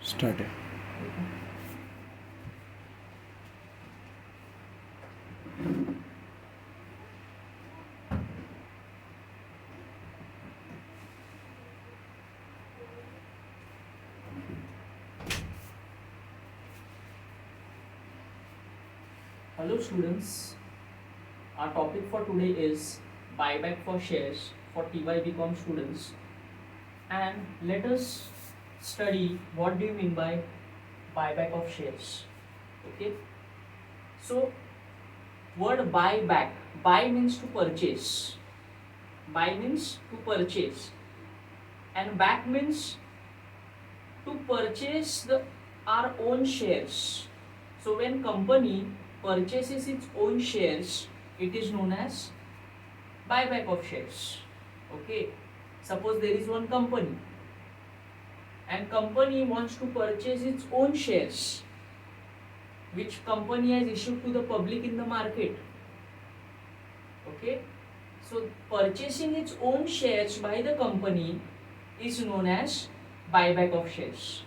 Start है। Hello students, our topic for today is buyback for shares for TYBCom students, and let us study what do you mean by buyback of shares. Okay, so word buy means to purchase, buy means to purchase, and back means to purchase our own shares. So when company purchases its own shares, it is known as buyback of shares. Okay, suppose there is one company and company wants to purchase its own shares which company has issued to the public in the market. Okay, so purchasing its own shares by the company is known as buyback of shares.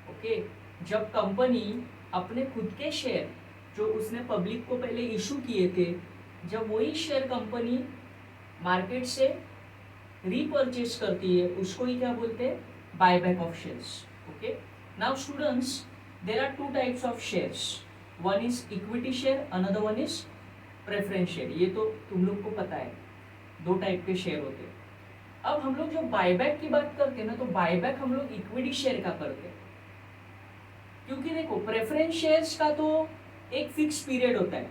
Okay, जब company अपने खुद के share जो उसने public को पहले issue किए थे, जब वही शेयर कंपनी मार्केट से रीपर्चेस करती है, उसको ही क्या बोलते हैं? Buyback of shares. Okay, now students, there are two types of shares. One is equity share, another one is preference share. ये तो तुम लोग को पता है, दो टाइप के शेयर होते हैं. अब हम लोग जब बायबैक की बात करते हैं ना, तो बायबैक हम लोग इक्विटी शेयर का करते हैं, क्योंकि देखो प्रेफरेंस शेयर्स का तो एक फिक्स पीरियड होता है.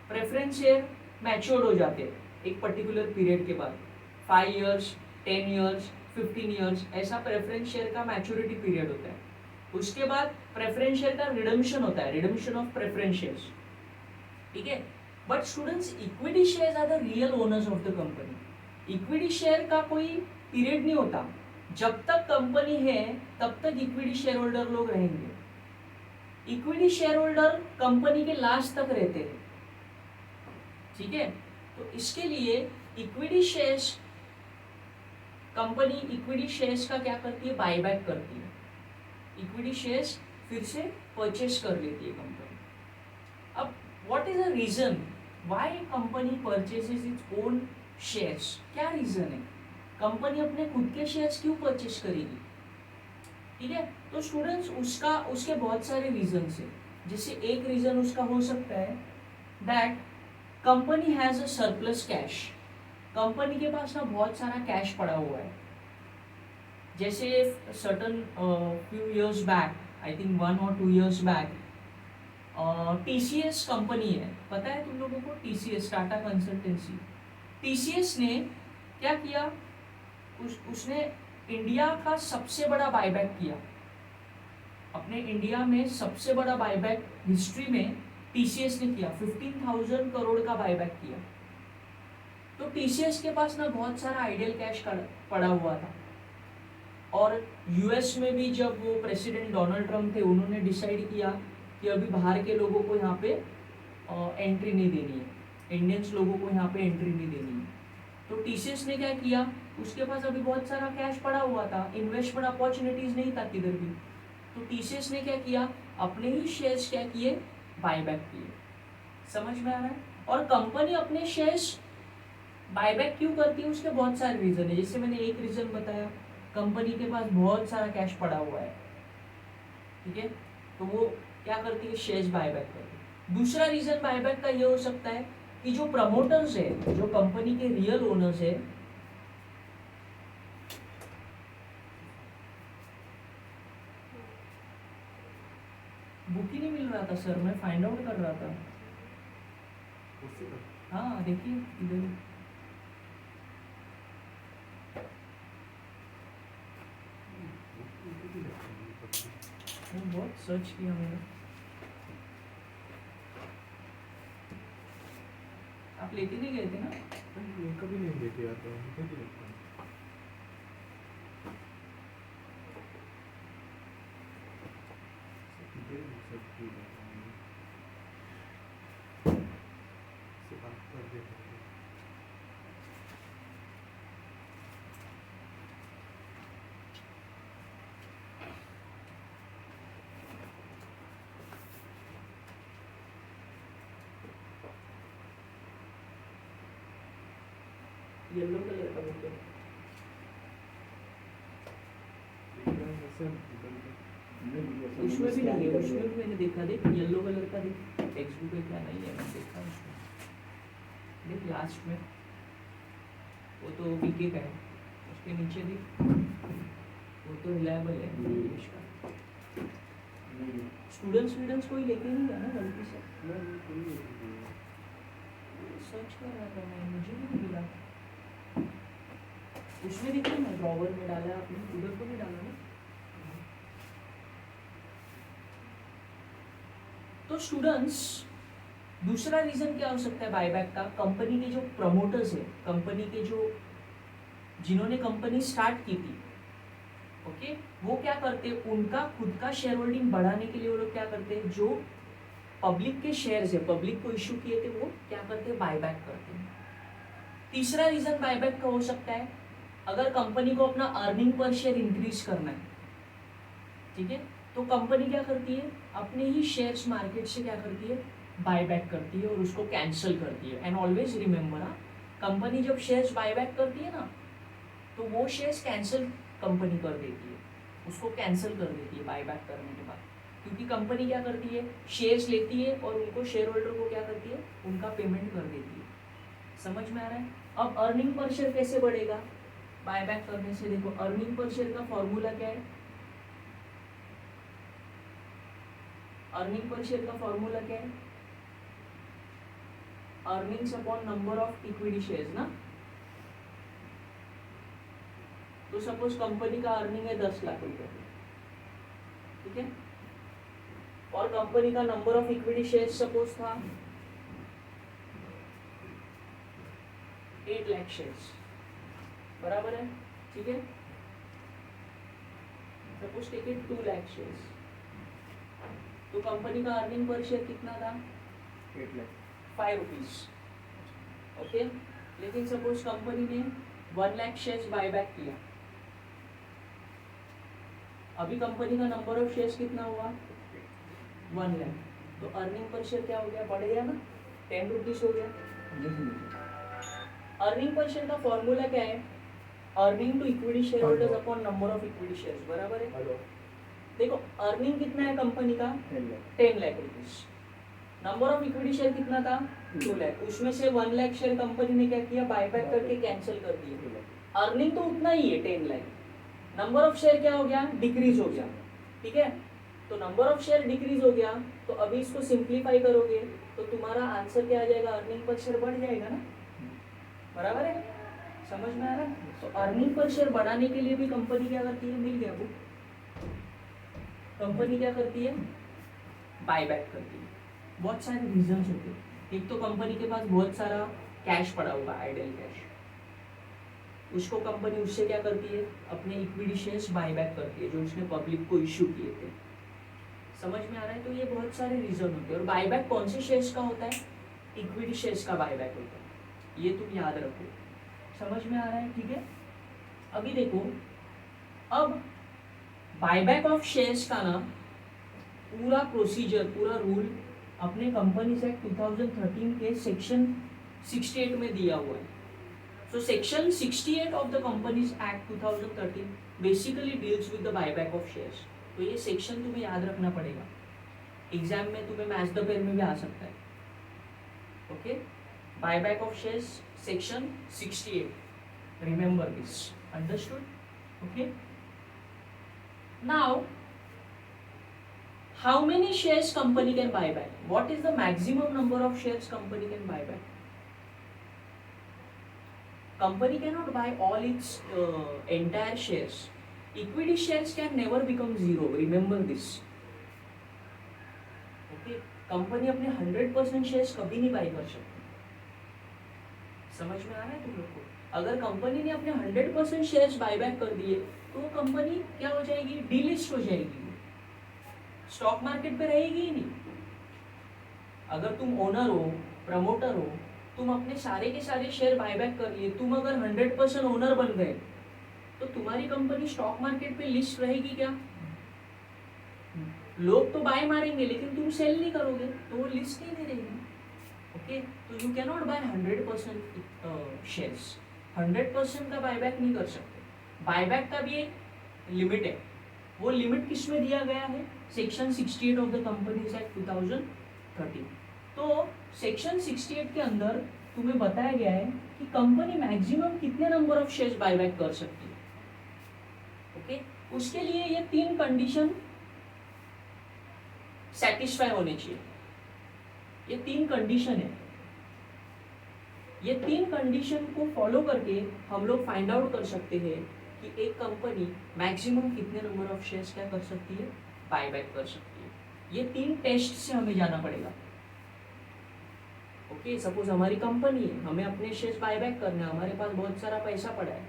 प्रेफरेंस शेयर मैच्योर हो जाते हैं एक पर्टिकुलर पीरियड के बाद, 5 ईयर्स, 10 ईयर्स, 15 ईयर्स, ऐसा प्रेफरेंस शेयर का मैच्योरिटी पीरियड होता है. उसके बाद प्रेफरेंस शेयर का रिडम्पशन होता है, रिडम्पशन ऑफ प्रेफरेंस शेयर्स. ठीक है, but students, equity shares are the real owners of the company. Equity share का कोई पीरियड नहीं होता. जब तक कंपनी है तब तक इक्विटी शेयर होल्डर लोग रहेंगे. इक्विटी शेयर होल्डर कंपनी के लास्ट तक रहते हैं. ठीक है, तो इसके लिए equity shares, company equity shares का क्या करती है? बायबैक करती है. इक्विटी शेयर्स फिर से परचेस कर लेती है कंपनी. अब what is the reason why company purchases its own shares? क्या रीजन है? कंपनी अपने खुद के शेयर्स क्यों परचेस करेगी? ठीक है, तो स्टूडेंट्स, उसके बहुत सारे रीजंस है. जैसे एक रीजन उसका हो सकता है that company has a surplus cash. Company के पास ना बहुत सारा कैश पड़ा हुआ है. जैसे certain few years back, I think 1 और 2 इयर्स बैक, टीसीएस कंपनी है, पता है तुम लोगों को? TCS, Tata consultancy. टीसीएस ने क्या किया? उसने इंडिया का सबसे बड़ा बायबैक किया. अपने इंडिया में सबसे बड़ा बायबैक हिस्ट्री में टीसीएस ने किया. 15,000 करोड़ का बायबैक किया. तो टीसीएस के पास ना बहुत सारा आइडियल कैश पड़ा हुआ था. और यूएस में भी जब वो प्रेसिडेंट डोनाल्ड ट्रम्प थे, उन्होंने डिसाइड किया कि अभी बाहर के लोगों को यहाँ पे एंट्री नहीं देनी है, इंडियंस लोगों को यहाँ पे एंट्री नहीं देनी है. तो टीसीएस ने क्या किया? उसके पास अभी बहुत सारा कैश पड़ा हुआ था, इन्वेस्टमेंट अपॉर्चुनिटीज नहीं था किधर भी. तो टीसीएस ने क्या किया? अपने ही शेयर्स क्या किए? बायबैक किए. समझ में आ रहा है? और कंपनी अपने शेयर्स बायबैक क्यों करती है? उसके बहुत सारे रीजन है. जैसे मैंने एक रीजन बताया, कंपनी के पास बहुत सारा कैश पड़ा हुआ है. ठीक है, तो वो क्या करती है? शेयर्स बायबैक करती है. दूसरा रीजन बायबैक का ये हो सकता है कि जो प्रमोटर्स है, जो कंपनी के रियल ओनर्स है, बुक ही नहीं मिल रहा था सर, मैं फाइंड आउट कर रहा था. हाँ देखिए इधर, बहुत सर्च किया मैंने. आप लेके नहीं गए थे ना? कभी नहीं लेके आता हूँ. येलो कलर का बुक है। उसमें भी नहीं है, उसमें भी मैंने देखा, देख येलो कलर का देख टेक्स्ट बुक है क्या, नहीं है, मैंने देखा उसमें, देख लास्ट में वो तो बीके का है, उसके नीचे देख वो तो रिलायबल है इंग्लिश का। स्टूडेंट्स कोई लेके नहीं गया ना गलती से, सर्च कर रहा था मैं, मुझे भी नहीं मिला। उसमें देखिए ना ड्रॉवर में डाला है आपने, उधर तो नहीं डाला ना। तो स्टूडेंट्स दूसरा रीजन क्या हो सकता है बायबैक का, कंपनी के जो प्रमोटर्स है, कंपनी के जो जिन्होंने कंपनी स्टार्ट की थी, ओके, वो क्या करते हैं, उनका खुद का शेयर होल्डिंग बढ़ाने के लिए वो लोग क्या करते हैं, जो पब्लिक के शेयर्स है, पब्लिक को इश्यू किए थे, वो क्या करते हैं, बायबैक करते हैं। तीसरा रीजन बायबैक का हो सकता है, अगर कंपनी को अपना अर्निंग पर शेयर इंक्रीज करना है, ठीक है, तो कंपनी क्या करती है, अपने ही शेयर्स मार्केट से क्या करती है, बायबैक करती है और उसको कैंसिल करती है। एंड ऑलवेज रिमेंबर, कंपनी जब शेयर्स बायबैक करती है ना, तो वो शेयर्स कैंसिल कंपनी कर देती है, उसको कैंसिल कर देती है बायबैक करने के बाद, क्योंकि कंपनी क्या करती है, शेयर्स लेती है और उनको शेयर होल्डर को क्या करती है, उनका पेमेंट कर देती है। समझ में आ रहा है। अब अर्निंग पर शेयर कैसे बढ़ेगा बायबैक करने से, देखो अर्निंग पर शेयर का फॉर्मूला क्या है, अर्निंग पर शेयर का फॉर्मूला क्या है, earnings upon number of equity shares ना। तो सपोज कंपनी का अर्निंग है 10 लाख रुपए, ठीक है, और कंपनी का number of equity shares suppose था 8 लाख शेयर्स, बराबर है, ठीक है, suppose take it 2 lakh shares, तो कंपनी का अर्निंग पर शेयर कितना था, 5 रुपीज, ओके। लेकिन सपोज कंपनी ने 1 लाख शेयर्स बायबैक किया, अभी कंपनी का नंबर ऑफ शेयर्स कितना हुआ, 1 लाख, तो अर्निंग पर शेयर क्या हो गया, बढ़ गया ना, 10 रुपीज हो गया। अर्निंग पर शेयर का फॉर्मूला क्या है, earning to equity share holders upon number of equity shares, बराबर है। देखो अर्निंग कितना है कंपनी का, 10 lakh rupees, number of equity share कितना था, 2 लाख, उसमें से 1 लाख शेयर कंपनी ने क्या किया, बायबैक करके कैंसिल कर दिया। अर्निंग तो उतना ही है 10 लाख, नंबर ऑफ शेयर क्या हो गया, डिक्रीज हो गया, ठीक है। तो नंबर ऑफ शेयर डिक्रीज हो गया, तो अभी इसको सिंप्लीफाई करोगे तो तुम्हारा आंसर क्या आ जाएगा, अर्निंग पर शेयर बढ़ जाएगा ना, बराबर है, समझ में आ रहा है। तो अर्निंग पर शेयर बढ़ाने के लिए भी कंपनी क्या करती है, मिल गया वो, कंपनी क्या करती है, बायबैक करती है। बहुत सारे रीजंस होते हैं, एक तो कंपनी के पास बहुत सारा कैश पड़ा हुआ, आइडल कैश, उसको कंपनी उससे क्या करती है, अपने इक्विटी शेयर्स बायबैक करती है जो उसने पब्लिक को इश्यू किए थे। समझ में आ रहा है। तो ये बहुत सारे रीजन होते हैं। और बायबैक कौन से शेयर्स का होता है, इक्विटी शेयर्स का बायबैक होता है, ये तुम याद रखो। समझ में आ रहा है, ठीक है। अभी देखो, अब बायबैक ऑफ शेयर्स का ना पूरा प्रोसीजर, पूरा रूल अपने कंपनीज एक्ट 2013 के सेक्शन 68 में दिया हुआ है। So section 68 of the companies act 2013 basically deals with the buyback of shares. तो ये सेक्शन तुम्हें याद रखना पड़ेगा, एग्जाम में तुम्हें मैच द पेयर में भी आ सकता है। Okay, buyback of shares section 68, remember this, understood? Okay, now how many shares company can buy back? What is the maximum number of shares company can buy back? Company cannot buy all its entire shares. Equity shares can never become zero. Remember this. Okay, company अपने 100% shares कभी नहीं by कर सकती। समझ में आ रहा है तुम लोग को? अगर कंपनी ने अपने 100% शेयर्स बायबैक कर दिए तो कंपनी क्या हो जाएगी, डीलिस्ट हो जाएगी, स्टॉक मार्केट पे रहेगी ही नहीं। अगर तुम ओनर हो, प्रमोटर हो, तुम अपने सारे के सारे शेयर बायबैक कर लिए, तुम अगर 100% ओनर बन गए तो तुम्हारी कंपनी स्टॉक मार्केट पे लिस्ट रहेगी क्या? लोग तो बाय मारेंगे लेकिन तुम सेल नहीं करोगे तो वो लिस्ट ही नहीं रहेगी। ओके, तो you can not buy 100% shares. 100% का बायबैक नहीं कर सकते, बायबैक का भी एक लिमिट है। वो लिमिट किस में दिया गया है, section 68 of the companies act 2013। तो सेक्शन 68 के अंदर तुम्हें बताया गया है कि कंपनी मैक्सिमम कितने नंबर ऑफ शेयर्स बायबैक कर सकती है। ओके, उसके लिए ये 3 कंडीशन सेटिस्फाई होने चाहिए। ये 3 कंडीशन है, ये 3 कंडीशन को फॉलो करके हम लोग फाइंड आउट कर सकते हैं कि एक कंपनी मैक्सिमम कितने नंबर ऑफ शेयर्स क्या कर सकती है, बायबैक कर सकती है। ये 3 टेस्ट से हमें जाना पड़ेगा। ओके, सपोज हमारी कंपनी है, हमें अपने शेयर्स बायबैक करने हैं, हमारे पास बहुत सारा पैसा पड़ा है।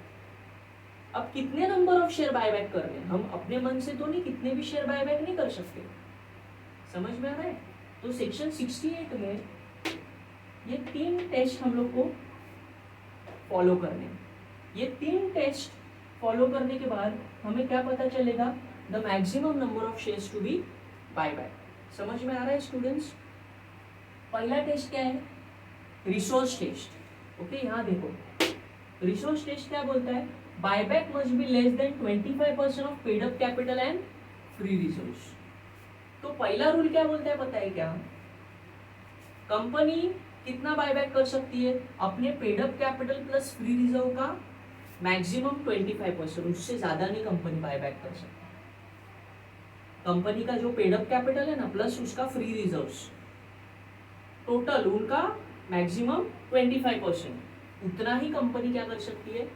अब कितने नंबर ऑफ शेयर बायबैक करने हैं, हम अपने मन से तो नहीं कितने भी शेयर बायबैक नहीं कर सकते। समझ में आ रहा है? तो सेक्शन 68 में ये 3 टेस्ट हम लोग को फॉलो करने हैं। ये 3 टेस्ट फॉलो करने के बाद हमें क्या पता चलेगा, the maximum number of shares to be buyback. समझ में आ रहा है स्टूडेंट्स? पहला टेस्ट क्या है, रिसोर्स टेस्ट। ओके, यहाँ देखो रिसोर्स टेस्ट क्या बोलता है, buyback must be less than 25% of paid up capital and free reserves. तो पहला रूल क्या बोलता है पता है क्या, कंपनी कितना बायबैक कर सकती है, अपने paid up capital plus free reserve का मैक्सिमम 25%, उससे ज्यादा नहीं कंपनी बायबैक कर सकती। कंपनी का जो पेड अप कैपिटल है ना प्लस उसका फ्री रिजर्व्स, टोटल उनका मैक्सिमम 25%, उतना ही कंपनी क्या कर सकती है,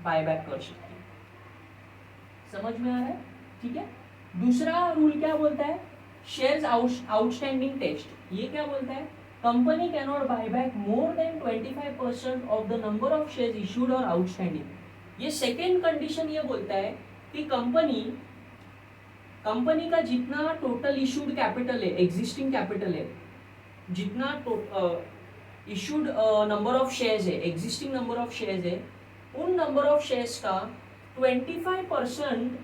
बायबैक कर सकती है। समझ में आ रहा है? ठीक है। दूसरा रूल क्या बोलता है, शेयर्स आउटस्टैंडिंग टेस्ट। ये क्या बोलता है, company can not buy back more than 25% of the number of shares issued और आउटस्टैंडिंग। ये सेकेंड कंडीशन ये बोलता है कि कंपनी का जितना टोटल इशूड कैपिटल है, एग्जिस्टिंग कैपिटल है, जितना इशूड नंबर ऑफ शेयर्स है, एग्जिस्टिंग नंबर ऑफ शेयर्स है, उन नंबर ऑफ शेयर्स का 25%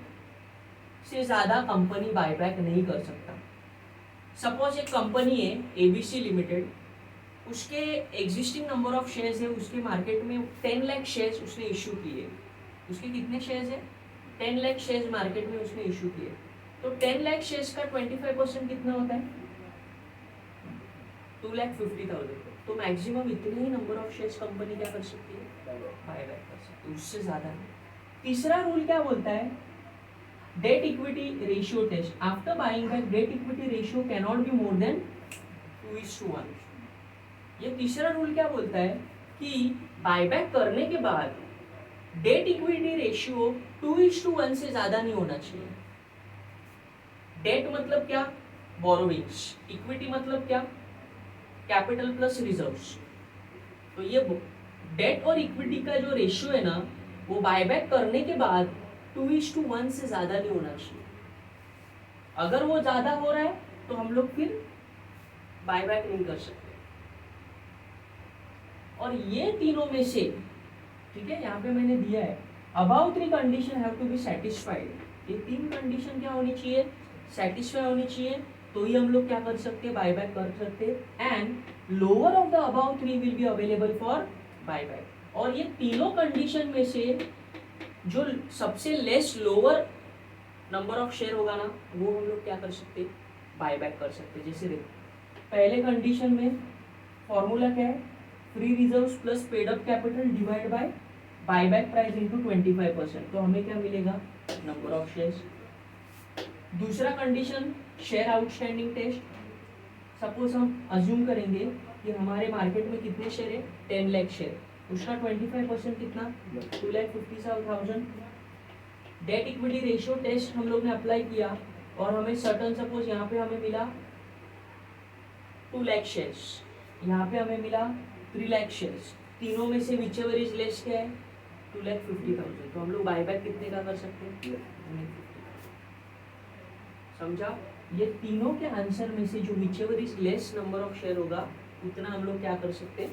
से ज्यादा कंपनी बायबैक नहीं कर सकता। सपोज एक कंपनी है एबीसी लिमिटेड, उसके एग्जिस्टिंग नंबर ऑफ शेयर्स है, उसके मार्केट में 10 लाख शेयर्स उसने इशू किए। उसके कितने शेयर्स है, 10 लाख शेयर्स मार्केट में उसने इशू किए। तो 10 लाख शेयर्स का 25% कितना होता है, 2,50,000। तो मैक्सिमम इतने ही नंबर ऑफ शेयर्स कंपनी क्या कर सकती है, बायबैक कर सकती है, उससे ज्यादा नहीं। तीसरा रूल क्या बोलता है, debt equity ratio test. After buying back debt equity ratio can not be more than 2:1। ये तीसरा रूल क्या बोलता है कि बायबैक करने के बाद डेट इक्विटी रेशियो 2:1 से ज्यादा नहीं होना चाहिए। डेट मतलब क्या, बोरोविंग्स, इक्विटी मतलब क्या, कैपिटल प्लस रिजर्व्स। तो ये डेट और इक्विटी का जो रेशियो है ना, वो बायबैक करने के बाद 2:1 से ज्यादा नहीं होना चाहिए। अगर वो ज्यादा हो रहा है तो हम लोग फिर बायबैक नहीं कर सकते। और ये तीनों में से, ठीक है, यहाँ पे मैंने दिया है about 3 condition have to be satisfied. ये 3 कंडीशन क्या होनी चाहिए, सेटिस्फाई होनी चाहिए, तो ही हम लोग क्या कर सकते, बायबैक कर सकते। And lower of the above 3 will be available for buyback. और ये तीनों कंडीशन में से जो सबसे less lower number of share होगा ना, वो हम लोग क्या कर सकते, बायबैक कर सकते। जैसे देखो पहले कंडीशन में फॉर्मूला क्या है, free reserves plus paid up capital divide by buyback price into 25%। तो हमें क्या मिलेगा, नंबर ऑफ शेयर्स। दूसरा condition share outstanding test. Suppose हम अज्यूम करेंगे कि हमारे मार्केट में कितने शेयर है, 10 लाख शेयर, उसका 25% कितना, 2,50,000। डेट इक्विटी रेशियो टेस्ट हम लोग ने अप्लाई किया और हमें सर्टन, सपोज यहाँ पे हमें मिला 2 लाख शेयर्स, यहाँ पे हमें मिला 3 लाख शेयर्स, तीनों में से विच एवर इज लेस क्या है, 2,50,000। तो हम लोग बायबैक कितने का कर सकते हैं, समझा? ये तीनों के आंसर में से जो which ever is less number of share होगा, उतना हम लोग क्या कर सकते हैं,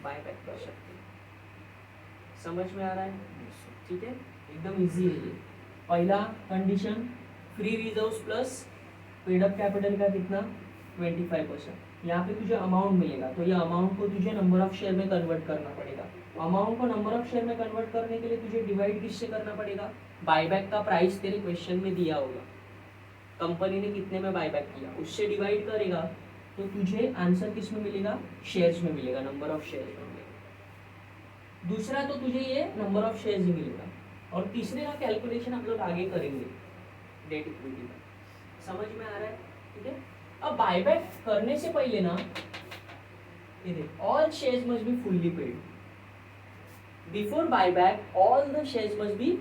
बायबैक कर सकते हैं। समझ में आ रहा है? ठीक है, एकदम इजी है ये। पहला condition free reserves plus paid up capital का कितना, 25%। यहाँ पे तुझे अमाउंट मिलेगा, तो ये अमाउंट को तुझे नंबर ऑफ शेयर में कन्वर्ट करना पड़ेगा। अमाउंट को नंबर ऑफ शेयर में कन्वर्ट करने के लिए तुझे डिवाइड किससे करना पड़ेगा? बायबैक का प्राइस तेरे क्वेश्चन में दिया होगा, कंपनी ने कितने में बायबैक किया उससे डिवाइड करेगा, तो तुझे आंसर किस में मिलेगा? शेयर्स में मिलेगा, नंबर ऑफ शेयर्स में मिलेगा। दूसरा तो तुझे ये नंबर ऑफ शेयर्स ही मिलेगा, और तीसरे का कैलकुलेशन हम लोग आगे करेंगे डेट इक्विटी का। समझ में आ रहा है? ठीक है। अब बायबैक करने से पहले ना ये देख, all shares must be fully paid. Before buyback all the shares must be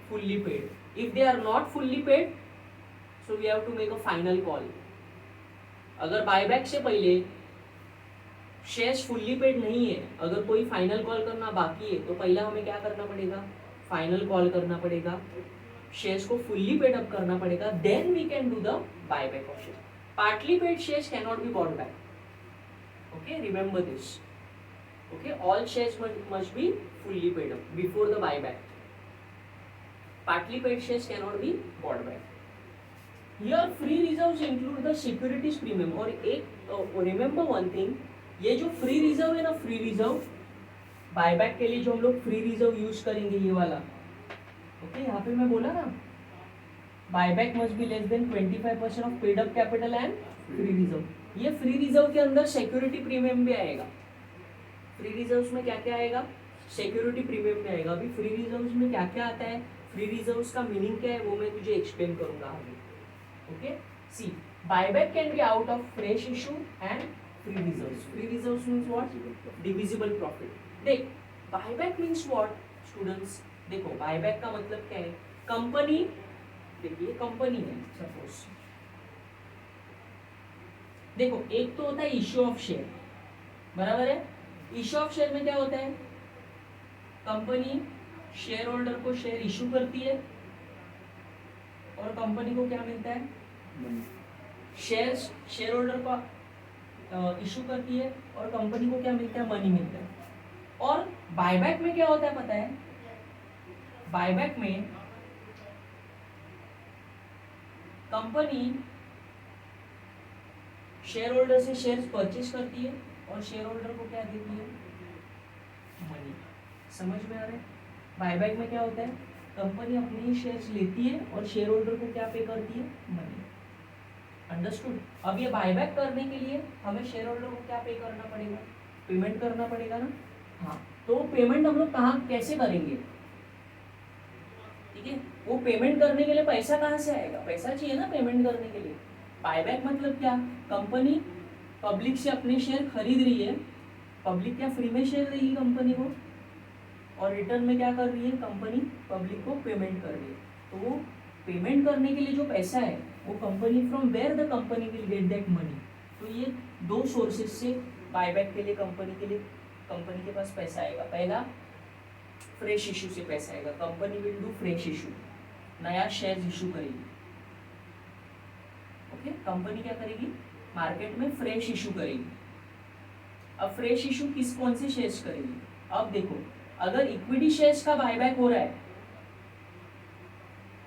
fully paid. If they are not fully paid, so we have to make a final call. अगर बायबैक से पहले shares fully paid नहीं है, अगर कोई final call करना बाकी है, तो पहला हमें क्या करना पड़ेगा? फाइनल कॉल करना पड़ेगा, शेयर्स को फुल्ली पेड अप करना पड़ेगा, then we can do the buyback of shares. Partly paid shares can not be bought back. Okay, remember this. Okay, all shares must be fully paid up before the buyback. Partly paid shares can not be bought back. Here free reserves include the securities premium। और एक remember one thing, ये जो free reserve है ना, free reserve buyback के लिए जो हम लोग फ्री रिजर्व यूज करेंगे ये वाला, ओके, यहाँ पे मैं बोला ना buyback must be less than 25% of paid up capital and free reserve. ये फ्री रिजर्व के अंदर सिक्योरिटी प्रीमियम भी आएगा। फ्री रिजर्व्स में क्या क्या आएगा? सिक्योरिटी प्रीमियम भी आएगा। अभी फ्री रिजर्व्स में क्या क्या आता है, फ्री रिजर्व्स का मीनिंग क्या है, वो मैं तुझे एक्सप्लेन करूंगा आगे। Okay, see, buyback can be out of fresh issue and free reserves। Free reserves means what? Divisible profit। देख, buyback means what students? देखो buyback का मतलब क्या है? कंपनी, देखिए कंपनी है सपोज, देखो एक तो होता है इश्यू ऑफ शेयर, बराबर है? इश्यू ऑफ शेयर में क्या होता है? कंपनी शेयर होल्डर को शेयर इशू करती है, और कंपनी को क्या मिलता है? शेयर्स शेयर होल्डर को इशू करती है, और कंपनी को क्या मिलता है? मनी मिलता है। और बायबैक में क्या होता है पता है? बायबैक में कंपनी शेयर होल्डर से शेयर्स परचेज करती है, और शेयर होल्डर को क्या देती है? मनी। समझ में आ रहा है? बायबैक में क्या होता है? कंपनी अपने ही शेयर्स लेती है, और शेयर होल्डर को क्या पे करती है? मनी। अंडरस्टूड? अब ये बायबैक करने के लिए हमें शेयर होल्डर को क्या पे करना पड़ेगा? पेमेंट करना पड़ेगा ना। हाँ, तो पेमेंट हम लोग कहाँ कैसे करेंगे? ठीक है, वो पेमेंट करने के लिए पैसा कहाँ से आएगा? पैसा चाहिए ना पेमेंट करने के लिए। बायबैक मतलब क्या? कंपनी पब्लिक से अपने शेयर खरीद रही है, पब्लिक क्या फ्री में शेयर देगी कंपनी को, और रिटर्न में क्या कर रही है? कंपनी पब्लिक को पेमेंट कर रही है। तो वो पेमेंट करने के लिए जो पैसा है, वो company from where the company will get that money. तो ये दो सोर्सेस से बायबैक के लिए कंपनी के पास पैसा आएगा। पहला, फ्रेश इशू से पैसा आएगा, company will do fresh issue, नया शेयर इशू करेगी। ओके, कंपनी क्या करेगी? मार्केट में फ्रेश इशू करेगी। अब फ्रेश इशू कौन से शेयर्स करेगी? अब देखो, अगर इक्विटी शेयर्स का बायबैक हो रहा है,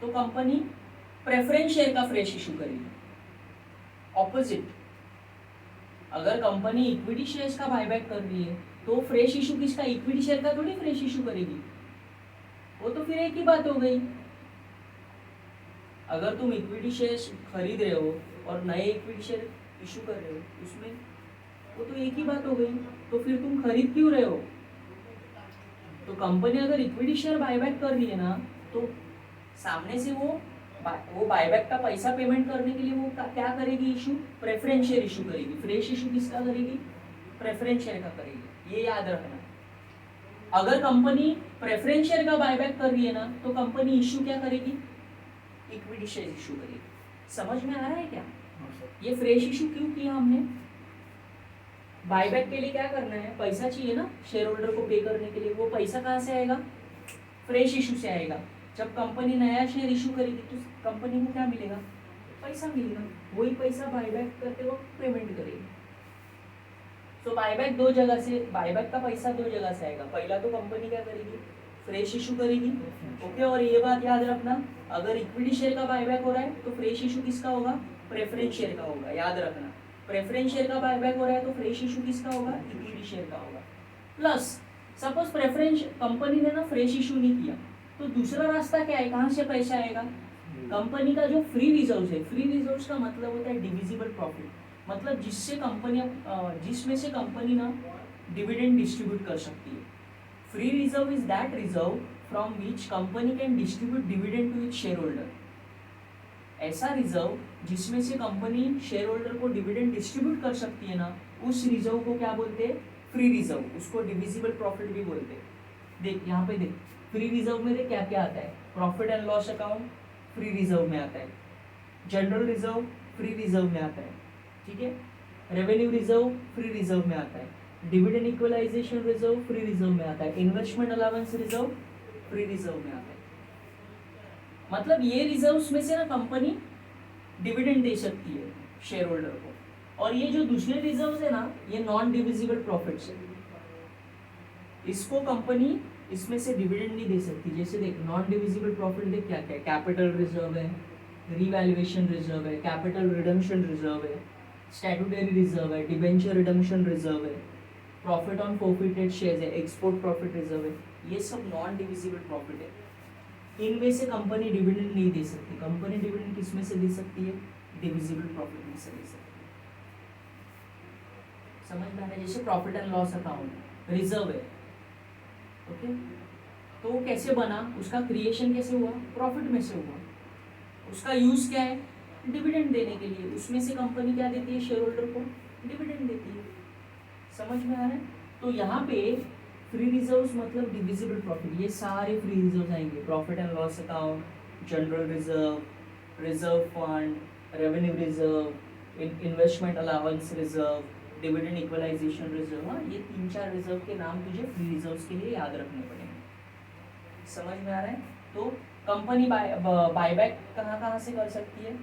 तो कंपनी प्रेफरेंस शेयर का फ्रेश इशू करेगी। ऑपोजिट, अगर कंपनी इक्विटी शेयर्स का बायबैक कर रही है, तो फ्रेश इशू किसका? इक्विटी शेयर का थोड़ी फ्रेश इशू करेगी। वो तो फिर एक ही बात हो गई। अगर तुम इक्विटी शेयर्स खरीद रहे हो और नए इक्विटी शेयर इशू कर रहे हो, उसमें वो तो एक ही बात हो गई। तो फिर तुम खरीद क्यों रहे हो? तो कंपनी अगर इक्विटी शेयर बायबैक कर रही है ना, तो सामने से वो बायबैक का पैसा पेमेंट करने के लिए वो क्या करेगी? इशू प्रेफरेंस शेयर इशू करेगी। फ्रेश इशू किसका करेगी? प्रेफरेंस शेयर का करेगी। ये याद रखना। अगर कंपनी प्रेफरेंस शेयर का बायबैक कर रही है ना, तो कंपनी इशू क्या करेगी? इक्विटी शेयर इशू करेगी। समझ में आ रहा है क्या? ये फ्रेश इशू क्यों किया हमने? बायबैक के लिए क्या करना है? पैसा चाहिए ना शेयर होल्डर को पे करने के लिए। वो पैसा कहाँ से आएगा? फ्रेश इशू से आएगा। जब कंपनी नया शेयर इशू करेगी, तो कंपनी को क्या मिलेगा? पैसा मिलेगा। वही पैसा बायबैक करते वक्त पेमेंट करेगी। तो बायबैक दो जगह से, बायबैक का पैसा दो जगह से आएगा। पहला तो कंपनी क्या करेगी? फ्रेश इशू करेगी। ओके, और ये बात याद रखना, अगर इक्विटी शेयर का बायबैक हो रहा है, तो फ्रेश इशू किसका होगा? प्रेफरेंस शेयर का होगा। याद रखना, प्रेफरेंस शेयर का बायबैक हो रहा है तो फ्रेश इशू किसका होगा, इक्विटी शेयर का होगा। प्लस सपोज प्रेफरेंस कंपनी ने ना फ्रेश इशू नहीं किया तो दूसरा रास्ता क्या है, कहाँ से पैसा आएगा, कंपनी का जो फ्री रिजर्व है, फ्री रिजर्व का मतलब होता है डिविजिबल प्रॉफिट, मतलब जिसमें से कंपनी ना डिविडेंड डिस्ट्रीब्यूट कर सकती है। Free reserve is that reserve from which company can distribute dividend to its share holder. ऐसा रिजर्व जिसमें से कंपनी शेयर होल्डर को डिविडेंड डिस्ट्रीब्यूट कर सकती है ना, उस रिजर्व को क्या बोलते हैं, फ्री रिजर्व, उसको डिविजिबल प्रॉफिट भी बोलते हैं। देख यहाँ पे देख, फ्री रिजर्व में देख क्या क्या आता है, profit and loss account free reserve में आता है, जनरल रिजर्व फ्री रिजर्व में आता है, ठीक है, रेवेन्यू रिजर्व फ्री रिजर्व में आता है, dividend equalisation reserve free reserve में आता है, investment allowance reserve free reserve में आता है। मतलब ये रिजर्व्स में से ना कंपनी डिविडेंड दे सकती है शेयर होल्डर को, और ये जो दूसरे रिजर्व्स है ना, ये नॉन डिविजिबल प्रॉफिट्स है, इसको कंपनी इसमें से डिविडेंड नहीं दे सकती। जैसे देख नॉन डिविजिबल प्रॉफिट देख क्या क्या है, कैपिटल रिजर्व है, रीवैल्यूएशन रिजर्व है, कैपिटल रिडम्पशन रिजर्व है, स्टैट्यूटरी रिजर्व है, डिबेंचर रिडम्पशन रिजर्व है, प्रॉफिट ऑन फोरफिटेड शेयर्स है, एक्सपोर्ट प्रॉफिट रिजर्व है, ये सब नॉन डिविजिबल प्रॉफिट है। इनमें से कंपनी डिविडेंड नहीं दे सकती। कंपनी डिविडेंड किस में से दे सकती है, डिविजिबल प्रॉफिट में से दे सकती है। समझ में आ रहा है, जैसे profit and loss account reserve है, ओके, तो वो कैसे बना, उसका क्रिएशन कैसे हुआ, प्रॉफिट में से हुआ, उसका यूज क्या है, डिविडेंड देने के लिए, उसमें से कंपनी क्या देती है, शेयर होल्डर को डिविडेंड देती है। समझ में आ रहा है, तो यहाँ पे फ्री रिजर्व्स मतलब डिविजिबल प्रॉफिट, ये सारे फ्री रिजर्व्स आएंगे, profit and loss account, general reserve, reserve fund, revenue reserve, investment allowance reserve, dividend equalisation reserve. हाँ, ये 3-4 रिजर्व के नाम तुझे फ्री रिजर्व्स के लिए याद रखने पड़ेंगे। समझ में आ रहा है, तो कंपनी बायबैक कहाँ से कर सकती है,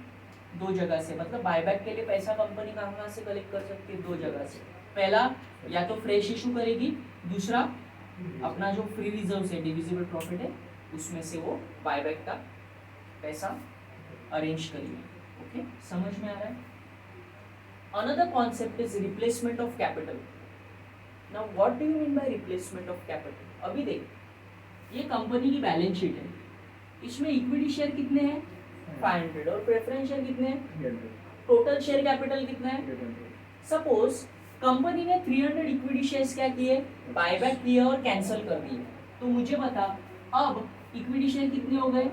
2 जगह से, मतलब बायबैक के लिए पैसा कंपनी कहाँ से कलेक्ट कर सकती है, 2 जगह से। पहला या तो फ्रेश इशू करेगी, दूसरा अपना जो फ्री रिजर्व है, डिविजिबल प्रॉफिट है, उसमें से वो बायबैक का पैसा अरेंज करेगी। ओके, समझ में आ रहा है। Another concept is replacement of capital. Now what do you mean by replacement of capital. अभी देख, ये कंपनी की बैलेंस शीट है, इसमें इक्विटी शेयर कितने हैं, 500, और प्रेफरेंस शेयर कितने हैं, टोटल शेयर कैपिटल कितना है। सपोज कंपनी ने 300 इक्विटी शेयर्स क्या किए, बायबैक किए और कैंसिल कर दिए, तो मुझे बता अब इक्विटी शेयर कितने हो गए,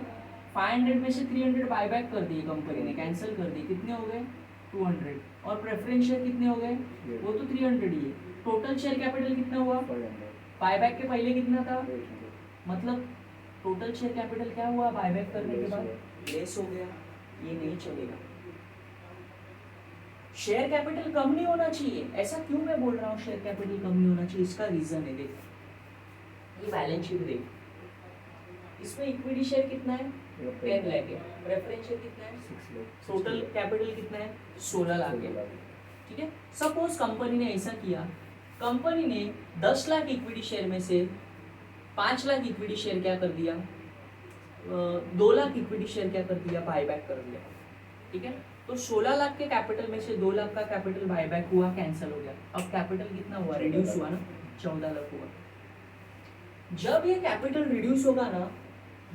500 में से 300 बायबैक कर दिए कंपनी ने, कैंसिल कर दिए, कितने हो गए, 200, और प्रेफरेंस शेयर कितने हो गए, वो तो 300 ही है। टोटल शेयर कैपिटल कितना हुआ, बायबैक के पहले कितना था, मतलब टोटल शेयर कैपिटल क्या हुआ, बायबैक करने के बाद लेस हो गया, ये नहीं चलेगा। शेयर कैपिटल कम नहीं होना चाहिए, ऐसा क्यों मैं बोल रहा हूँ शेयर कैपिटल कम नहीं होना चाहिए, इसका रीजन है, देख ये बैलेंस शीट देख, इसमें इक्विटी शेयर कितना है, 10 लाख है, प्रेफरेंस शेयर कितना है, 6 लाख, टोटल कैपिटल कितना है, 16 लाख है, ठीक है। सपोज कंपनी ने ऐसा किया, कंपनी ने 10 लाख इक्विटी शेयर में से 5 लाख इक्विटी शेयर क्या कर दिया, 2 लाख इक्विटी शेयर क्या कर दिया, बायबैक कर दिया, ठीक है। तो 16 लाख के कैपिटल में से 2 लाख का कैपिटल बायबैक हुआ, कैंसिल हो गया, अब कैपिटल कितना हुआ, रिड्यूस हुआ ना, 14 लाख हुआ। जब ये कैपिटल रिड्यूस होगा ना,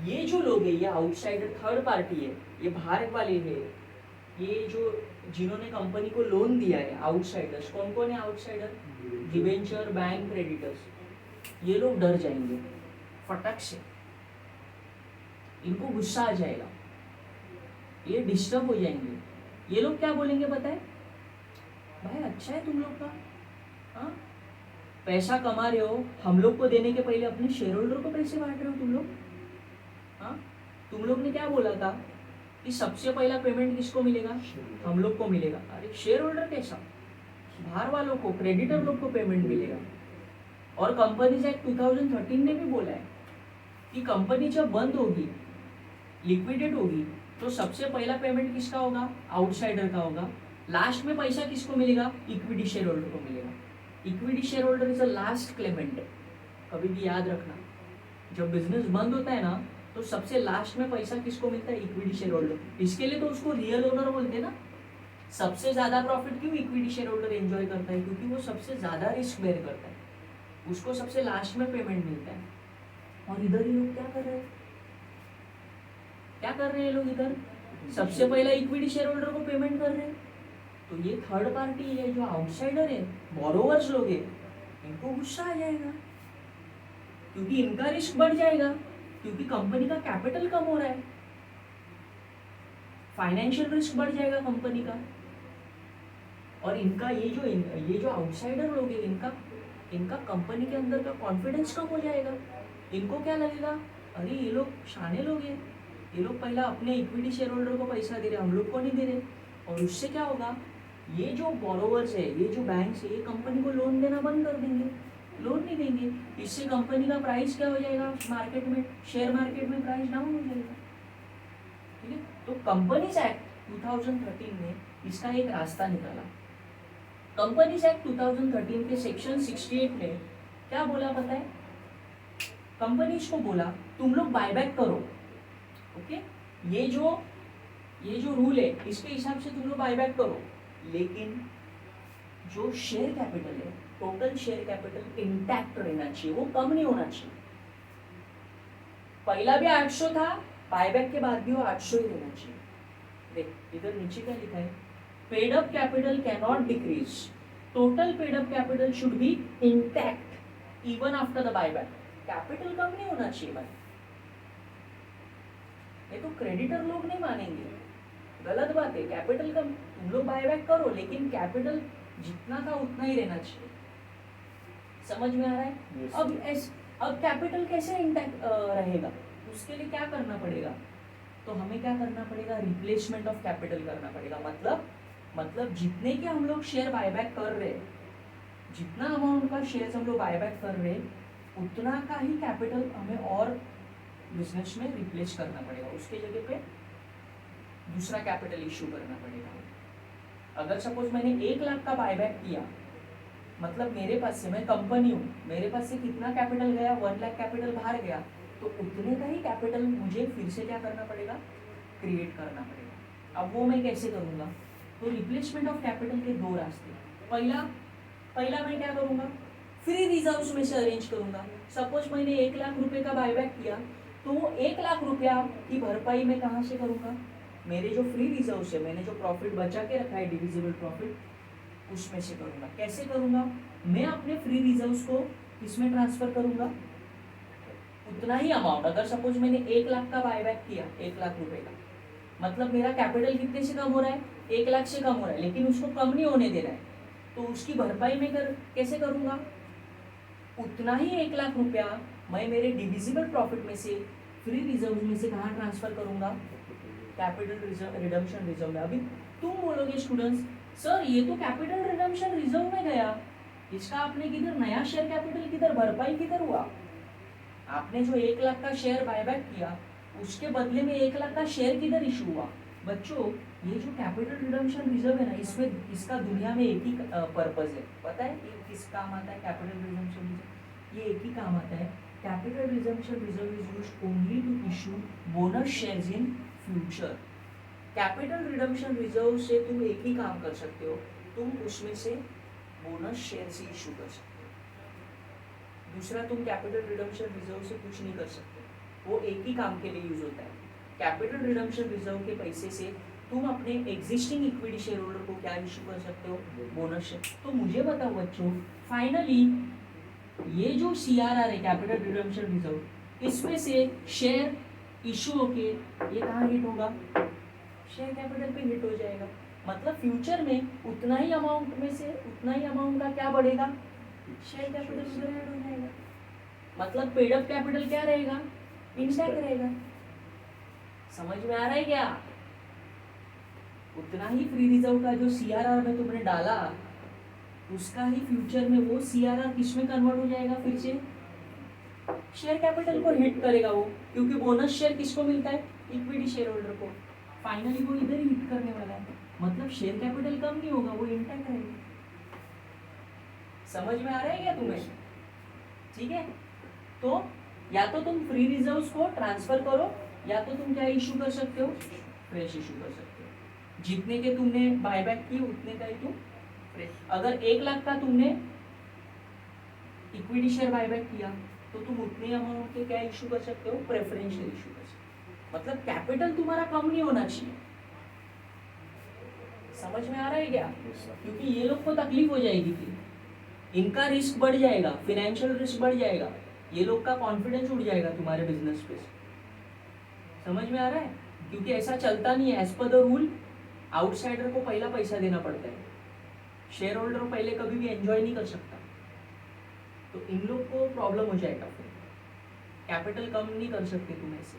ये जो लोग है, ये आउटसाइडर थर्ड पार्टी है, ये बाहर वाले है, ये जो जिन्होंने कंपनी को लोन दिया है, आउटसाइडर्स, कौन कौन है आउटसाइडर, डिबेंचर, बैंक, क्रेडिटर्स, ये लोग डर जाएंगे फटक से, इनको गुस्सा आ जाएगा, ये डिस्टर्ब हो जाएंगे, ये लोग क्या बोलेंगे बताए, भाई अच्छा है तुम लोग का, हाँ पैसा कमा रहे हो, हम लोग को देने के पहले अपने शेयर होल्डर को पैसे बांट रहे हो तुम लोग, हाँ तुम लोग ने क्या बोला था कि सबसे पहला पेमेंट किसको मिलेगा, हम लोग को मिलेगा। अरे शेयर होल्डर कैसा, बाहर वालों को, क्रेडिटर लोग को पेमेंट मिलेगा। और कंपनीज एक्ट 2013 ने भी बोला है कि कंपनी जब बंद होगी, लिक्विडेट होगी, तो सबसे पहला पेमेंट किसका होगा, आउटसाइडर का होगा, लास्ट में पैसा किसको मिलेगा, इक्विटी शेयर होल्डर को मिलेगा। Equity share holder is the last Clement, कभी भी याद रखना, जब बिजनेस बंद होता है ना, तो सबसे लास्ट में पैसा किसको मिलता है, इक्विटी शेयर होल्डर। इसके लिए तो उसको रियल ओनर बोलते हैं ना, सबसे ज्यादा प्रॉफिट क्यों इक्विटी शेयर होल्डर एंजॉय करता है? क्योंकि वो सबसे ज्यादा रिस्क बेयर करता है, उसको सबसे लास्ट में पेमेंट मिलता है। और इधर ये लोग क्या कर रहे हैं? क्या कर रहे हैं लोग इधर? सबसे पहला इक्विटी शेयर होल्डर को पेमेंट कर रहे हैं। तो ये थर्ड पार्टी है, जो आउटसाइडर है, बोरोवर्स लोग हैं, इनको गुस्सा आ जाएगा, क्योंकि इनका रिस्क बढ़ जाएगा, क्योंकि कंपनी का कैपिटल कम हो रहा है, फाइनेंशियल रिस्क बढ़ जाएगा कंपनी का। और इनका ये जो आउटसाइडर लोग हैं, इनका कंपनी के अंदर का कॉन्फिडेंस कम हो जाएगा। इनको क्या लगेगा, अरे ये लोग शाने लोग हैं, ये लोग पहला अपने इक्विटी शेयर होल्डर को पैसा दे रहे, हम लोग को नहीं दे रहे। और उससे क्या होगा, ये जो बोरोवर्स है, ये जो बैंक्स है, ये कंपनी को लोन देना बंद कर देंगे, लोन नहीं देंगे। इससे कंपनी का प्राइस क्या हो जाएगा, मार्केट में, शेयर मार्केट में प्राइस डाउन हो जाएगा। ठीक है, तो कंपनीज एक्ट 2013 ने इसका एक रास्ता निकाला। कंपनीज एक्ट 2013 के सेक्शन 68 ने क्या बोला पता है? कंपनीज को बोला तुम लोग बायबैक करो, ओके, ये जो रूल है इसके हिसाब से तुम लोग बायबैक करो, लेकिन जो शेयर कैपिटल है, टोटल शेयर कैपिटल इंटैक्ट रहना चाहिए, वो कम नहीं होना चाहिए। पहला भी 800 था, बायबैक के बाद भी वो 800 ही रहना चाहिए। देख इधर नीचे क्या लिखा है, paid up capital can not decrease, total paid up capital should be intact even after the buyback. Capital कम नहीं होना चाहिए भाई, ये तो क्रेडिटर लोग नहीं मानेंगे, गलत बात है। कैपिटल कम, तुम लोग बायबैक करो, लेकिन कैपिटल जितना था उतना ही रहना चाहिए। समझ में आ रहा है? yes. अब कैपिटल कैसे इंटैक्ट रहेगा, उसके लिए क्या करना पड़ेगा? तो हमें क्या करना पड़ेगा, रिप्लेसमेंट ऑफ कैपिटल करना पड़ेगा। मतलब जितने के हम लोग शेयर बायबैक कर रहे हैं, जितना अमाउंट का शेयर हम लोग बायबैक कर रहे हैं, उतना का ही कैपिटल हमें और बिजनेस में रिप्लेस करना पड़ेगा। उसके जगह पे दूसरा कैपिटल इश्यू करना पड़ेगा। अगर सपोज मैंने 1 लाख का बायबैक किया, मतलब मेरे पास से, मैं कंपनी हूँ, मेरे पास से कितना कैपिटल गया, 1 लाख कैपिटल बाहर गया, तो उतने का ही कैपिटल मुझे फिर से क्या करना पड़ेगा, क्रिएट करना पड़ेगा। अब वो मैं कैसे करूँगा? तो रिप्लेसमेंट ऑफ कैपिटल के 2 रास्ते। पहला मैं क्या करूँगा, फ्री रिजर्व्स में से अरेंज करूँगा। सपोज मैंने 1 लाख रुपए का बायबैक किया, तो वो 1 लाख रुपया की भरपाई मैं कहाँ से करूँगा? मेरे जो फ्री रिजर्व्स है, मैंने जो प्रॉफिट बचा के रखा है, डिविजिबल प्रॉफिट, उसमें से करूँगा। कैसे करूँगा? मैं अपने फ्री रिजर्व्स को किसमें ट्रांसफर करूँगा? उतना ही अमाउंट, अगर सपोज मैंने 1 लाख का बायबैक किया, 1 लाख रुपए का, मतलब मेरा कैपिटल कितने से कम हो रहा है, 1 लाख से कम हो रहा है, लेकिन उसको कम नहीं होने देना है, तो उसकी भरपाई मैं कैसे करूँगा? उतना ही 1 लाख रुपया मैं मेरे डिविजिबल प्रॉफिट में से, फ्री रिजर्व में से कहाँ ट्रांसफर करूँगा? कैपिटल रिडम्पशन रिजर्व में। अभी तुम बोलोगे स्टूडेंट्स, सर ये तो कैपिटल रिडम्पशन रिजर्व में गया, इसका आपने किधर नया शेयर कैपिटल किधर, भरपाई किधर हुआ? आपने जो 1 लाख का शेयर बायबैक किया, उसके बदले में 1 लाख का शेयर किधर इशू हुआ? बच्चों, ये जो कैपिटल रिडम्पशन रिजर्व है ना, इसमें इसका दुनिया में एक ही पर्पज है, पता है ये किस काम आता है? कैपिटल रिडम्पशन रिजर्व ये एक ही काम आता है, capital redemption reserve is used only to issue bonus shares in future. Capital redemption reserve से तुम एक ही काम कर सकते हो, तुम उसमें से बोनस शेयर से इशू कर सकते हो। दूसरा, तुम कैपिटल रिडम्पशन रिजर्व से कुछ नहीं कर सकते, वो एक ही काम के लिए यूज होता है। कैपिटल रिडम्पशन रिजर्व के पैसे से तुम अपने एग्जिस्टिंग इक्विटी शेयर होल्डर को क्या इशू कर सकते हो? Bonus share. तो मुझे बताओ बच्चों, फाइनली ये जो CRR है, कैपिटल रिडम्पशन रिजर्व, इसमें से शेयर इशू होके ये कहाँ हिट होगा? शेयर कैपिटल पे हिट हो जाएगा। मतलब फ्यूचर में उतना ही अमाउंट में से उतना ही अमाउंट का क्या बढ़ेगा? शेयर कैपिटल उधर ऐड हो जाएगा। मतलब पेड अप कैपिटल क्या रहेगा? इंटैक्ट रहेगा। समझ में आ रहा है क्या? उतना ही फ्री रिजर्व का जो CRR में तुमने डाला, उसका ही फ्यूचर में वो CRR किस में कन्वर्ट हो जाएगा? फिर से शेयर कैपिटल को हिट करेगा वो, क्योंकि बोनस शेयर किसको मिलता है? इक्विटी शेयर होल्डर को। फाइनली वो इधर ही हिट करने वाला है, मतलब शेयर कैपिटल कम नहीं होगा, वो इंटैक्ट रहेगा। समझ में आ रहा है क्या तुम्हें? ठीक है, तो या तो तुम फ्री रिजर्व्स को ट्रांसफर करो, या तो तुम क्या इशू कर सकते हो? फ्रेश इशू कर सकते हो। जितने के तुमने बायबैक किए उतने का ही तुम अगर 1 लाख का तुमने इक्विटी शेयर बायबैक किया तो तुम उतने अमाउंट के क्या इशू कर सकते हो, प्रेफरेंशियल इशू कर सकते हो। मतलब कैपिटल तुम्हारा कम नहीं होना चाहिए। समझ में आ रहा है क्या? क्योंकि ये लोग को तकलीफ हो जाएगी, फिर इनका रिस्क बढ़ जाएगा, फाइनेंशियल रिस्क बढ़ जाएगा, ये लोग का कॉन्फिडेंस उड़ जाएगा तुम्हारे बिजनेस पे। समझ में आ रहा है? क्योंकि ऐसा चलता नहीं है। As per the rule outsider को पहला पैसा देना पड़ता है, शेयर होल्डर पहले कभी भी एंजॉय नहीं कर सकता। तो इन लोग को प्रॉब्लम हो जाएगा, फिर कैपिटल कम नहीं कर सकते तुम ऐसे।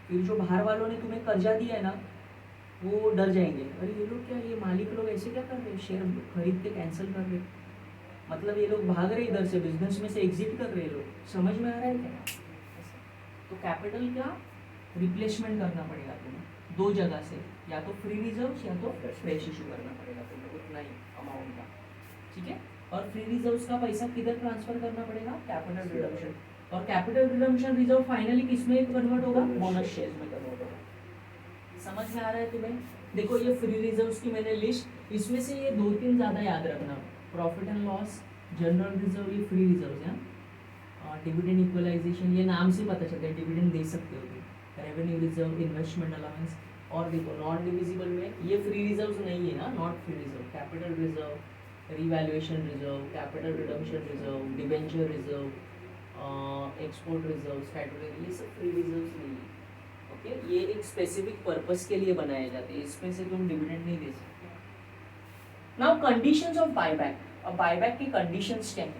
फिर जो बाहर वालों ने तुम्हें कर्जा दिया है ना, वो डर जाएंगे, अरे ये लोग क्या, ये मालिक लोग ऐसे क्या कर रहे हैं, शेयर खरीद के कैंसिल कर रहे, मतलब ये लोग भाग रहे इधर से, बिजनेस में से एग्जिट कर रहे लोग। समझ में आ रहा है क्या? तो कैपिटल का रिप्लेसमेंट करना पड़ेगा तुम्हें दो जगह से, या तो फ्री रिजर्व या तो फ्रेश इशू करना पड़ेगा तुम्हें उतना ही अमाउंट का, ठीक है। और फ्री रिजर्व्स का पैसा किधर ट्रांसफर करना पड़ेगा, कैपिटल रिडम्पशन। और कैपिटल रिडम्पशन रिजर्व फाइनली किसमें कन्वर्ट होगा, बोनस शेयर्स में कन्वर्ट होगा। समझ में आ रहा है तुम्हें? देखो ये फ्री रिजर्व्स की मैंने लिस्ट, इसमें से ये 2-3 ज़्यादा याद रखना, profit and loss, general reserve, ये फ्री रिजर्व्स हैं। डिविडेंड इक्वलाइजेशन, ये नाम से पता चलता है, डिविडेंड दे सकते हो तुम। Revenue reserve, investment allowance. और देखो नॉन डिविजिबल में ये फ्री रिजर्व्स नहीं है ना, not free reserve, capital reserve, revaluation reserve, capital redemption reserve, debenture reserve, export reserve, statutory, ये सब फ्री रिजर्व्स नहीं है। ओके, ये एक स्पेसिफिक पर्पस के लिए बनाए जाते हैं, इसमें से तुम डिविडेंड नहीं दे सकते। Now conditions of buyback. अब बायबैक की कंडीशंस क्या है?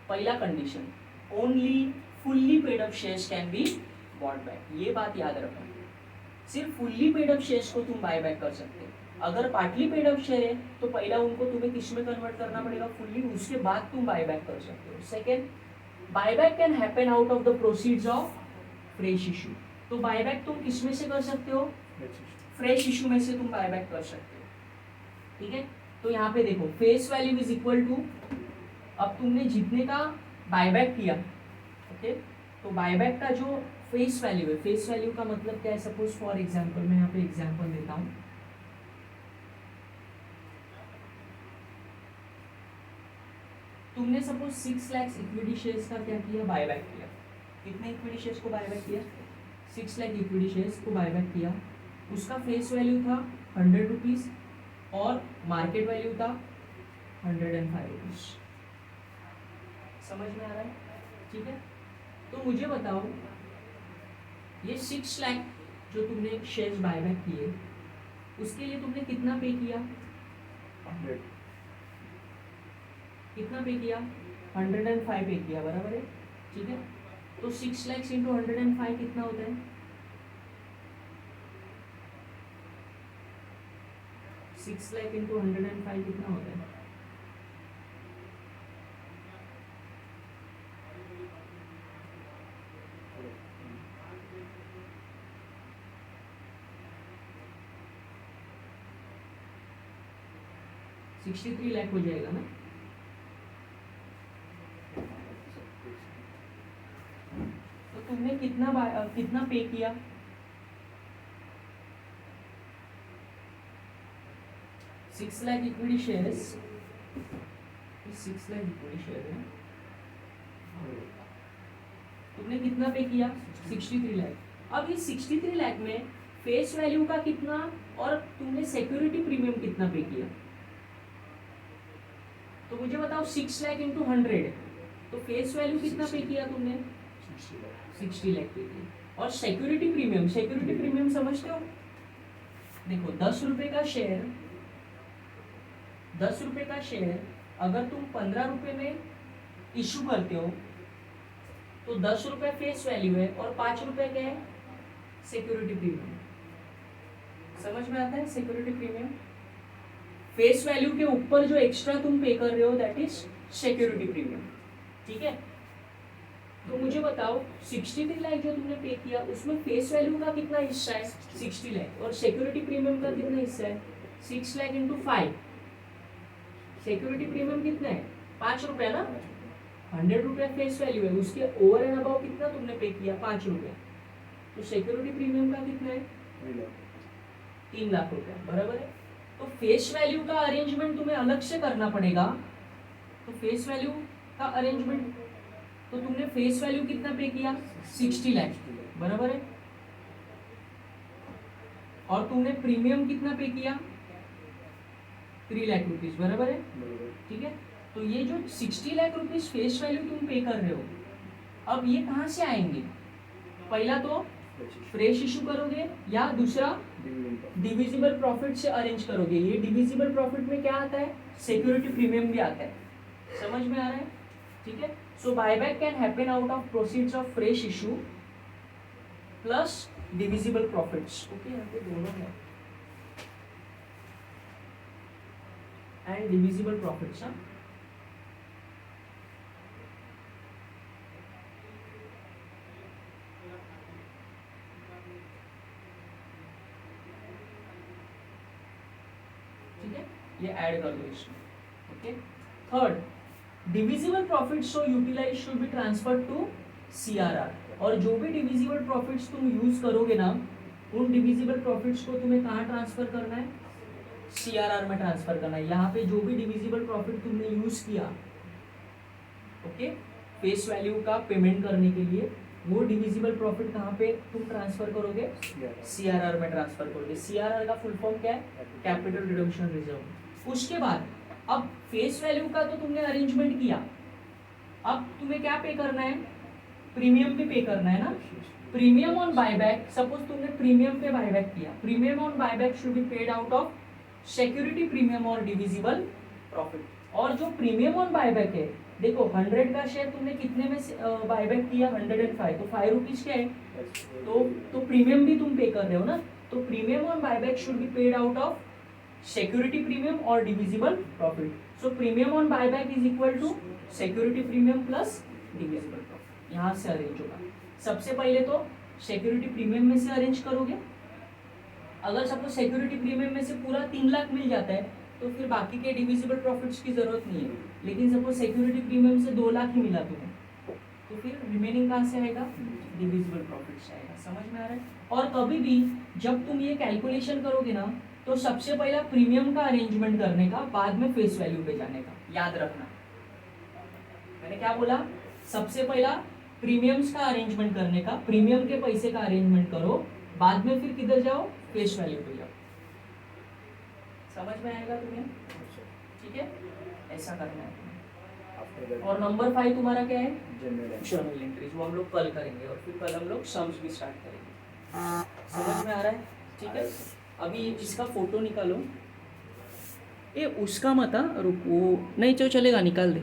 पहला condition, only fully paid up shares can be bought back. ये बात याद रखना, सिर्फ फुल्ली पेड अप शेयर्स को तुम बायबैक कर सकते हो। अगर पार्टली पेड अप शेयर है तो पहला उनको तुम्हें किस में कन्वर्ट करना पड़ेगा, फुल्ली, उसके बाद तुम बायबैक कर सकते हो। Second, buyback can happen out of the proceeds of fresh issue. तो बायबैक तुम किस में से कर सकते हो, फ्रेश इशू में से तुम बायबैक कर सकते हो, ठीक है। तो यहाँ पे देखो face value is equal to, अब तुमने जितने का बायबैक किया, ओके, तो बायबैक का जो फेस वैल्यू है, फेस वैल्यू का मतलब क्या है, सपोज फॉर एग्जांपल, मैं यहाँ पे एग्जांपल देता हूँ। तुमने सपोज 6 लाख इक्विटी शेयर्स का क्या किया, बायबैक किया। कितने इक्विटी शेयर्स को बायबैक किया, 6 लाख इक्विटी शेयर्स को बायबैक किया। उसका फेस वैल्यू था 100 रुपीज़ और मार्केट वैल्यू था 105 रुपीज़। समझ में आ रहा है? ठीक है। तो मुझे बताओ, ये 6 लाख जो तुमने शेयर्स बायबैक किए, उसके लिए तुमने कितना पे किया, 100। कितना पे किया, 105 पे किया, बराबर है, ठीक है। तो 6 लाख इंटू 105 कितना होता है, 6 लाख इंटू 105 कितना होता है, $63 लाख हो जाएगा ना। तो तुमने कितना पे किया, 6 lakh equity shares, 6 lakh equity share है, तुमने कितना पे किया, 63 लाख। अब इस 63 लाख में फेस वैल्यू का कितना और तुमने सिक्योरिटी प्रीमियम कितना पे किया, तो मुझे बताओ 6 लाख इंटू 100, तो फेस वैल्यू कितना पे किया तुमने, 60 लाख पे किया। और सिक्योरिटी प्रीमियम समझते हो, देखो 10 रुपए का शेयर, 10 रुपए का शेयर अगर तुम 15 रुपए में इशू करते हो तो 10 रुपए फेस वैल्यू है और 5 रुपए क्या है, सिक्योरिटी प्रीमियम। समझ में आता है? सिक्योरिटी प्रीमियम फेस वैल्यू के ऊपर जो एक्स्ट्रा तुम पे कर रहे हो, दैट इज सिक्योरिटी प्रीमियम, ठीक है। तो मुझे बताओ 63 लाख जो तुमने पे किया, उसमें फेस वैल्यू का कितना हिस्सा है, 60 लाख, और सिक्योरिटी प्रीमियम का कितना हिस्सा है, 6 लाख इंटू 5। सिक्योरिटी प्रीमियम कितना है, 5 रुपया ना, 100 रुपया फेस वैल्यू है, उसके ओवर एंड अबाउ कितना तुमने पे किया, 5 रुपया। तो सिक्योरिटी प्रीमियम का कितना है, 3 लाख रुपया, बराबर है। तो फेस वैल्यू का अरेंजमेंट तुम्हें अलग से करना पड़ेगा। तो फेस वैल्यू का अरेंजमेंट, तो तुमने फेस वैल्यू कितना पे किया, 60 लाख, बराबर है। और तुमने प्रीमियम कितना पे किया, 3 लाख रुपीज, बराबर है, ठीक है। तो ये जो 60 लाख रुपीज फेस वैल्यू तुम पे कर रहे हो, अब ये कहाँ से आएंगे? पहला तो फ्रेश इशू करोगे या दूसरा डिविजिबल प्रॉफिट से अरेंज करोगे। ये डिविजिबल प्रॉफिट में क्या आता है, सिक्योरिटी प्रीमियम भी आता है, समझ में आ रहा है, ठीक है। So buyback can happen out of proceeds of fresh issue plus divisible profits. Okay, यहाँ पे दोनों है एंड डिविजिबल प्रॉफिट्स। हाँ, ठीक है, ये ऐड कर दो इसमें। Okay, third, divisible profits so utilise should be transferred to CRR. और जो भी डिविजिबल प्रॉफिट्स तुम यूज करोगे ना, उन डिविजिबल प्रॉफिट्स को तुम्हें कहाँ ट्रांसफर करना है, सीआरआर में ट्रांसफर करना है। यहाँ पे जो भी डिविजिबल प्रॉफिट तुमने यूज किया, ओके, फेस वैल्यू का पेमेंट करने के लिए, वो डिविजिबल प्रॉफिट कहाँ पे तुम ट्रांसफर करोगे, सीआरआर में ट्रांसफर करोगे। सीआरआर का फुल फॉर्म क्या है, कैपिटल रिडम्पशन रिजर्व। उसके बाद अब फेस वैल्यू का तो तुमने अरेंजमेंट किया, अब तुम्हें क्या पे करना है, प्रीमियम भी पे करना है ना। प्रीमियम ऑन बायबैक, सपोज तुमने प्रीमियम पे बायबैक किया, premium on buyback should be paid out of security premium or divisible profit. और जो प्रीमियम ऑन बायबैक है, देखो 100 का शेयर तुमने कितने में बायबैक किया, 105, तो 5 रुपीज क्या है, तो प्रीमियम भी तुम पे कर रहे हो ना। तो premium on buyback should be paid out of security premium or divisible profit. So premium on buyback is equal to security premium plus divisible profit. यहाँ से अरेंज होगा। सबसे पहले तो सिक्योरिटी प्रीमियम में से अरेंज करोगे। अगर सपोज सिक्योरिटी प्रीमियम में से पूरा 3 लाख मिल जाता है तो फिर बाकी के डिविजिबल प्रॉफिट्स की जरूरत नहीं है। लेकिन सपोज सिक्योरिटी प्रीमियम से 2 लाख ही मिला तुम्हें, तो फिर रिमेनिंग कहाँ से आएगा, डिविजिबल प्रॉफिट से आएगा। समझ में आ रहा है। और कभी भी जब तुम ये कैलकुलेशन करोगे ना, तो सबसे पहला प्रीमियम का अरेंजमेंट करने का, बाद में फेस वैल्यू पे जाने का, याद रखना। मैंने क्या बोला, सबसे पहला प्रीमियम्स का अरेंजमेंट करने का, प्रीमियम के पैसे का अरेंजमेंट करो, बाद में फिर किधर जाओ, फेस वैल्यू पे जाओ। समझ में आएगा तुम्हें, ठीक है, ऐसा करना है तुम्हें। और नंबर 5 तुम्हारा क्या है, जर्नल एंट्रीज, वो हम लोग कल करेंगे। और फिर कल हम लोग सम्स भी स्टार्ट करेंगे। समझ में आ रहा है, ठीक है। अभी इसका फोटो निकालो। ए उसका मत, रुको, नहीं चलो चलेगा, निकाल दे।